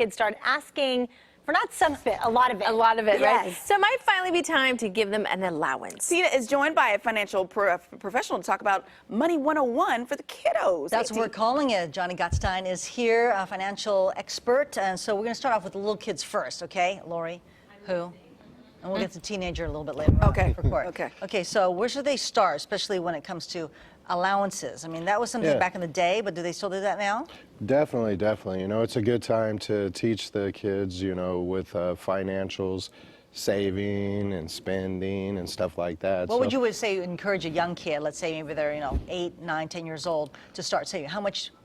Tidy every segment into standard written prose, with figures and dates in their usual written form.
kids start asking for not some of it, a lot of it. A lot of it, right? Yes. So it might finally be time to give them an allowance. Tina is joined by a financial professional to talk about Money 101 for the kiddos. That's what we're calling it. Johnny Gottstein is here, a financial expert. And so we're going to start off with the little kids first, okay? Lori, who? And we'll get to teenager a little bit later on for court. Okay, so where should they start, especially when it comes to allowances? I mean, that was something back in the day, but do they still do that now? Definitely, definitely. You know, it's a good time to teach the kids, you know, with financials, saving and spending and stuff like that. What would you say encourage a young kid, let's say maybe they're, 8, 9, 10 years old, to start saving?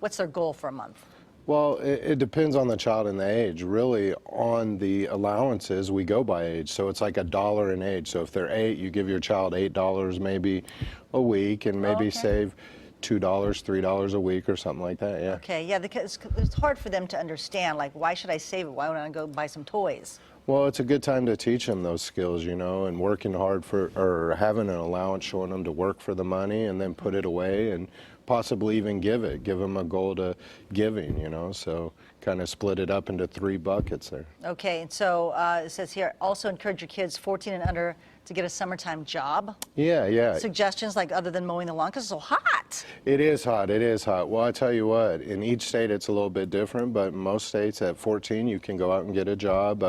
What's their goal for a month? Well, it depends on the child and the age. Really, on the allowances, we go by age. So it's like $1 an age. So if they're 8, you give your child $8 maybe a week and maybe save $2, $3 a week or something like that, yeah. Okay, yeah, because it's hard for them to understand, like, why should I save it? Why would I go buy some toys? Well, it's a good time to teach them those skills, you know, and working hard or having an allowance, showing them to work for the money and then put it away and possibly even give them a goal to giving, you know, so kind of split it up into 3 buckets there. Okay, and so it says here, also encourage your kids 14 and under to get a summertime job. Yeah. Suggestions like other than mowing the lawn, because it's so hot. It is hot, it is hot. Well, I tell you what, in each state it's a little bit different, but in most states at 14 you can go out and get a job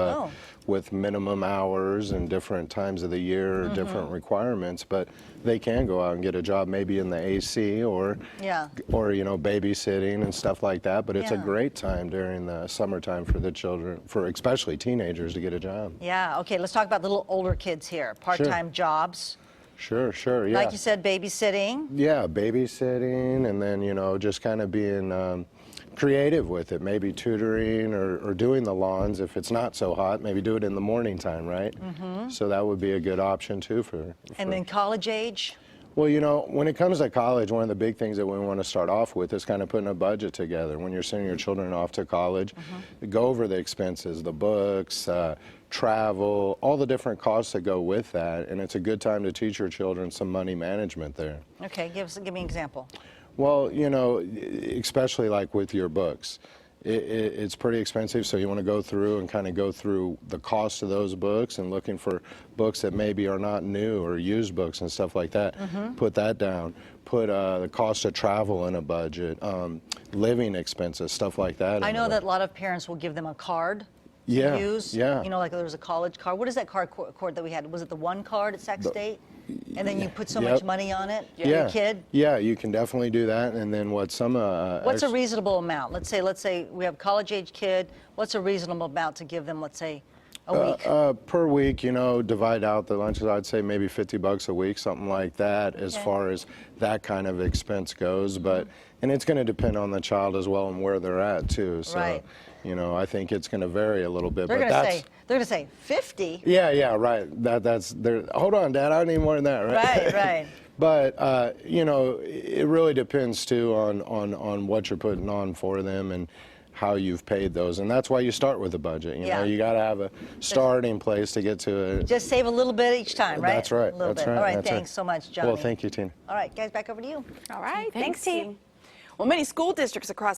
with minimum hours and different times of the year, different requirements, but they can go out and get a job maybe in the AC or you know, babysitting and stuff like that, but it's a great time during the summertime for the children, for especially teenagers, to get a job. Yeah, okay, let's talk about the little older kids here. Part-time jobs. Sure, yeah. Like you said, babysitting. Yeah, babysitting, and then, you know, just kind of being creative with it, maybe tutoring or doing the lawns if it's not so hot, maybe do it in the morning time, right? So that would be a good option too for And then college age? Well, you know, when it comes to college, one of the big things that we want to start off with is kind of putting a budget together. When you're sending your children off to college, go over the expenses, the books, travel, all the different costs that go with that, and it's a good time to teach your children some money management there. Okay, give me an example. Well, you know, especially like with your books, it's pretty expensive, so you want to go through and kind of go through the cost of those books and looking for books that maybe are not new or used books and stuff like that. Put that down. Put the cost of travel in a budget, living expenses, stuff like that. I know that a lot of parents will give them a card to use. You know, like there was a college card. What is that card that we had? Was it the one card at Sac State? And then you put so much money on it for your kid? Yeah, you can definitely do that. And then what's a reasonable amount? Let's say we have a college-age kid. What's a reasonable amount to give them, let's say, a week? Per week, you know, divide out the lunches. I'd say maybe $50 a week, something like that, as far as that kind of expense goes. And it's going to depend on the child as well and where they're at too. So, you know, I think it's going to vary a little bit. They're going to say 50. Yeah, right. Hold on, Dad. I need more than that, right? Right. But you know, it really depends too on what you're putting on for them and how you've paid those, and that's why you start with a budget. You know, you got to have a starting place to get to it. Just save a little bit each time, right? That's right. A little bit. All right. Thanks so much, Johnny. Well, thank you, Tina. All right, guys, back over to you. All right. Thanks, team. Well, many school districts across